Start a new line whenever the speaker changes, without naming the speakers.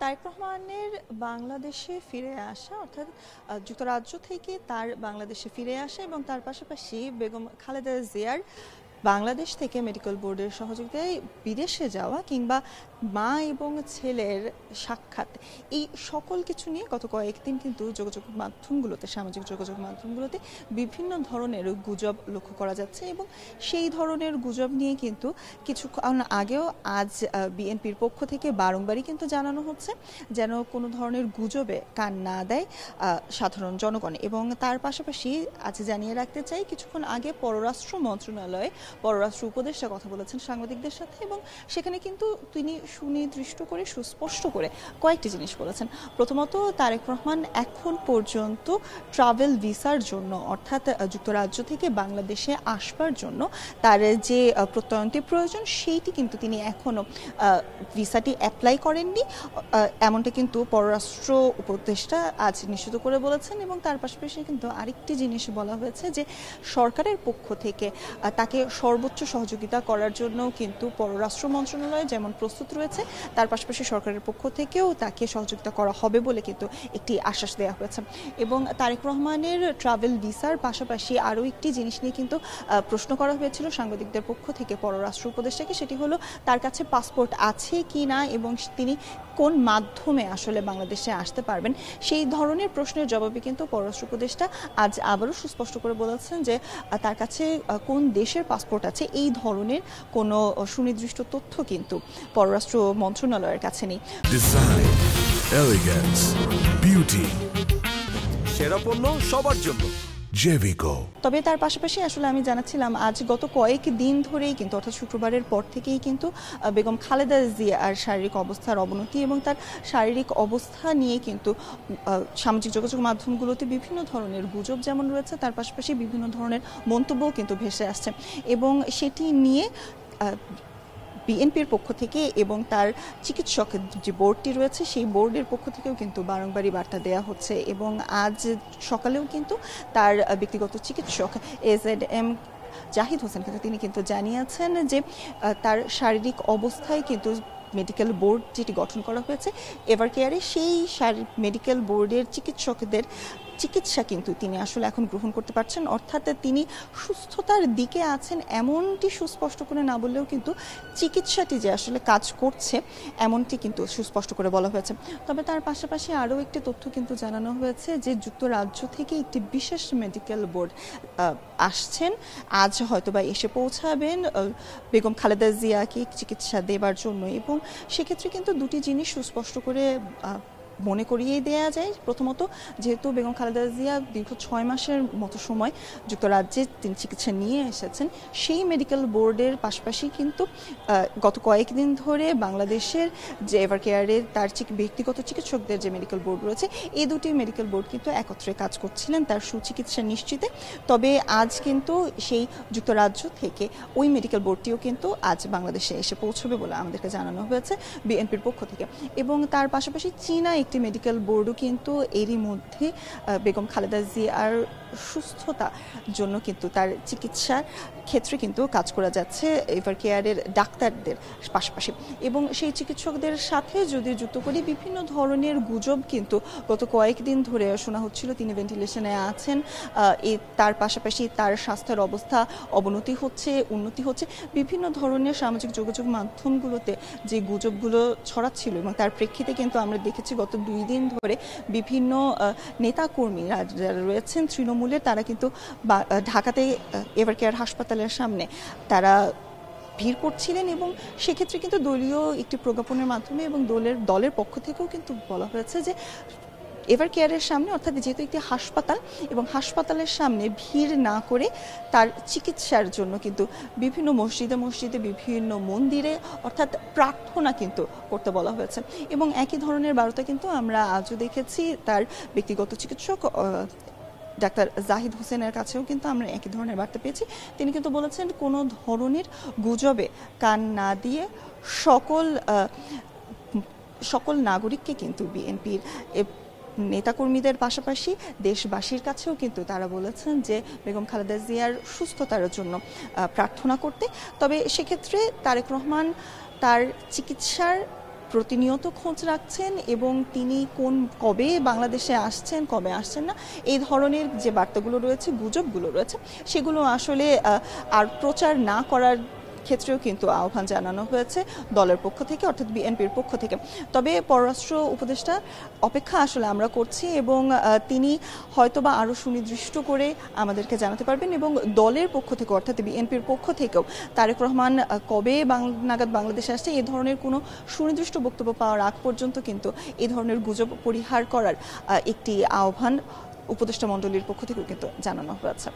তারেক রহমানের বাংলাদেশে ফিরে আসা অর্থাৎ যুক্তরাজ্য থেকে তার বাংলাদেশে ফিরে আসা এবং তার পাশাপাশি বেগম খালেদা জিয়ার বাংলাদেশ থেকে মেডিকেল বোর্ডের সহযোগিতায় বিদেশে যাওয়া কিংবা মা এবং ছেলের সাক্ষাৎ, এই সকল কিছু নিয়ে গত কয়েকদিন কিন্তু সামাজিক যোগাযোগ মাধ্যমগুলোতে বিভিন্ন ধরনের গুজব লক্ষ্য করা যাচ্ছে এবং সেই ধরনের গুজব নিয়ে কিন্তু কিছুক্ষণ আগেও আজ বিএনপির পক্ষ থেকে বারংবারই কিন্তু জানানো হচ্ছে যেন কোনো ধরনের গুজবে কান না দেয় সাধারণ জনগণ। এবং তার পাশাপাশি আজ জানিয়ে রাখতে চাই, কিছুক্ষণ আগে পররাষ্ট্র মন্ত্রণালয়ে পররাষ্ট্র উপদেষ্টা কথা বলেছেন সাংবাদিকদের সাথে এবং সেখানে কিন্তু তিনি সুনির্দিষ্ট করে সুস্পষ্ট করে কয়েকটি জিনিস বলেছেন। প্রথমত, তারেক রহমান এখন পর্যন্ত ট্রাভেল ভিসার জন্য অর্থাৎ যুক্তরাজ্য থেকে বাংলাদেশে আসবার জন্য তার যে প্রত্যয়নটি প্রয়োজন সেইটি কিন্তু তিনি এখনো ভিসাটি অ্যাপ্লাই করেননি, এমনটা কিন্তু পররাষ্ট্র উপদেষ্টা আজ নিশ্চিত করে বলেছেন। এবং তার পাশাপাশি কিন্তু আরেকটি জিনিস বলা হয়েছে যে সরকারের পক্ষ থেকে তাকে সর্বোচ্চ সহযোগিতা করার জন্য কিন্তু পররাষ্ট্র মন্ত্রণালয় যেমন প্রস্তুত রয়েছে, তার পাশাপাশি সরকারের পক্ষ থেকেও তাকে সহযোগিতা করা হবে বলে কিন্তু একটি আশ্বাস দেওয়া হয়েছে। এবং তারেক রহমানের ট্রাভেল ভিসার পাশাপাশি আরও একটি জিনিস নিয়ে কিন্তু প্রশ্ন করা হয়েছিল সাংবাদিকদের পক্ষ থেকে পররাষ্ট্র উপদেষ্টাকে, সেটি হলো তার কাছে পাসপোর্ট আছে কি না এবং তিনি কোন মাধ্যমে আসলে বাংলাদেশে আসতে পারবেন। সেই ধরনের প্রশ্নের জবাবে কিন্তু পররাষ্ট্র উপদেষ্টা আজ আবারও সুস্পষ্ট করে বলেছেন যে তার কাছে কোন দেশের পাসপোর্ট আছে এই ধরনের কোনো সুনির্দিষ্ট তথ্য কিন্তু পররাষ্ট্র মন্ত্রণালয়ের কাছে নেই।
ডিজাইন, এলিগেন্স, বিউটি, সেরা পণ্য সবার জন্য জেভিকো।
তবে তার পাশাপাশি আসলে আমি জানাচ্ছিলাম আজ গত কয়েক দিন ধরেই কিন্তু অর্থাৎ শুক্রবারের পর থেকেই কিন্তু বেগম খালেদা জিয়ার শারীরিক অবস্থার অবনতি এবং তার শারীরিক অবস্থা নিয়ে কিন্তু সামাজিক যোগাযোগ মাধ্যমগুলোতে বিভিন্ন ধরনের গুজব যেমন রয়েছে, তার পাশাপাশি বিভিন্ন ধরনের মন্তব্যও কিন্তু ভেসে আসছে এবং সেটি নিয়ে বিএনপির পক্ষ থেকে এবং তার চিকিৎসক যে বোর্ডটি রয়েছে সেই বোর্ডের পক্ষ থেকেও কিন্তু বারংবারই বার্তা দেওয়া হচ্ছে। এবং আজ সকালেও কিন্তু তার ব্যক্তিগত চিকিৎসক AZM জাহিদ হোসেন তিনি কিন্তু জানিয়েছেন যে তার শারীরিক অবস্থায় কিন্তু মেডিকেল বোর্ড যেটি গঠন করা হয়েছে এভারকেয়ারে, সেই মেডিকেল বোর্ডের চিকিৎসকদের চিকিৎসা কিন্তু তিনি আসলে এখন গ্রহণ করতে পারছেন, অর্থাৎ তিনি সুস্থতার দিকে আছেন এমনটি সুস্পষ্ট করে না বললেও কিন্তু চিকিৎসাটি যে আসলে কাজ করছে এমনটি কিন্তু সুস্পষ্ট করে বলা হয়েছে। তবে তার পাশাপাশি আরও একটি তথ্য কিন্তু জানানো হয়েছে যে যুক্তরাজ্য থেকে একটি বিশেষ মেডিকেল বোর্ড আসছেন, আজ হয়তোবা এসে পৌঁছাবেন বেগম খালেদা জিয়াকে চিকিৎসা দেবার জন্য। এবং সেক্ষেত্রে কিন্তু দুটি জিনিস সুস্পষ্ট করে মনে করিয়ে দেওয়া যায়। প্রথমত, যেহেতু বেগম খালেদা জিয়া দীর্ঘ 6 মাসের মতো সময় যুক্তরাজ্যে তিনি চিকিৎসা নিয়ে এসেছেন, সেই মেডিকেল বোর্ডের পাশাপাশি কিন্তু গত কয়েকদিন ধরে বাংলাদেশের যে এভারকেয়ারের তার ব্যক্তিগত চিকিৎসকদের যে মেডিকেল বোর্ড রয়েছে এই দুটি মেডিকেল বোর্ড কিন্তু একত্রে কাজ করছিলেন তার সুচিকিৎসা নিশ্চিতে। তবে আজ কিন্তু সেই যুক্তরাজ্য থেকে ওই মেডিকেল বোর্ডটিও কিন্তু আজ বাংলাদেশে এসে পৌঁছবে বলে আমাদেরকে জানানো হয়েছে বিএনপির পক্ষ থেকে। এবং তার পাশাপাশি চীনা একটি মেডিকেল বোর্ডও কিন্তু এরই মধ্যে বেগম খালেদা জিয়ার সুস্থতার জন্য কিন্তু তার চিকিৎসার ক্ষেত্রে কিন্তু কাজ করা যাচ্ছে এভারকেয়ারের ডাক্তারদের পাশাপাশি। এবং সেই চিকিৎসকদের সাথে যদি যুক্ত করি বিভিন্ন ধরনের গুজব কিন্তু গত কয়েকদিন ধরে শোনা হচ্ছিল, তিনি ভেন্টিলেশনে আছেন, তার পাশাপাশি তার স্বাস্থ্যের অবস্থা অবনতি হচ্ছে, উন্নতি হচ্ছে, বিভিন্ন ধরনের সামাজিক যোগাযোগ মাধ্যমগুলোতে যে গুজবগুলো ছড়াচ্ছিল এবং তার প্রেক্ষিতে কিন্তু আমরা দেখেছি গত 2 দিন ধরে বিভিন্ন নেতাকর্মীরা যারা রয়েছেন তৃণমূলের তারা কিন্তু ঢাকাতে এভারকেয়ার হাসপাতালের সামনে তারা ভিড় করছিলেন এবং সেক্ষেত্রে কিন্তু দলীয় একটি প্রজ্ঞাপনের মাধ্যমে এবং দলের পক্ষ থেকেও কিন্তু বলা হয়েছে যে এভারকেয়ারের সামনে অর্থাৎ যেহেতু একটি হাসপাতাল এবং হাসপাতালের সামনে ভিড় না করে তার চিকিৎসার জন্য কিন্তু বিভিন্ন মসজিদে বিভিন্ন মন্দিরে অর্থাৎ প্রার্থনা কিন্তু করতে বলা হয়েছে। এবং একই ধরনের বার্তা কিন্তু আমরা আজও দেখেছি তার ব্যক্তিগত চিকিৎসক ডাক্তার জাহিদ হোসেনের কাছেও কিন্তু আমরা একই ধরনের বার্তা পেয়েছি। তিনি কিন্তু বলেছেন কোনো ধরনের গুজবে কান না দিয়ে সকল নাগরিককে কিন্তু বিএনপির নেতাকর্মীদের পাশাপাশি দেশবাসীর কাছেও কিন্তু তারা বলেছেন যে বেগম খালেদা জিয়ার সুস্থতার জন্য প্রার্থনা করতে। তবে সেক্ষেত্রে তারেক রহমান তার চিকিৎসার প্রতিনিয়ত খোঁজ রাখছেন এবং তিনি কবে বাংলাদেশে আসছেন, কবে আসছেন না, এই ধরনের যে বার্তাগুলো রয়েছে, গুজবগুলো রয়েছে, সেগুলো আসলে আর প্রচার না করার ক্ষেত্রেও কিন্তু আহ্বান জানানো হয়েছে দলের পক্ষ থেকে, অর্থাৎ বিএনপির পক্ষ থেকে। তবে পররাষ্ট্র উপদেষ্টা অপেক্ষা আসলে আমরা করছি এবং তিনি হয়তোবা আরও সুনির্দিষ্ট করে আমাদেরকে জানাতে পারবেন এবং দলের পক্ষ থেকে, অর্থাৎ বিএনপির পক্ষ থেকেও তারেক রহমান কবে নাগাদ বাংলাদেশে আসছে এই ধরনের কোনো সুনির্দিষ্ট বক্তব্য পাওয়ার আগ পর্যন্ত কিন্তু এই ধরনের গুজব পরিহার করার একটি আহ্বান উপদেষ্টা মণ্ডলীর পক্ষ থেকেও কিন্তু জানানো হয়েছে।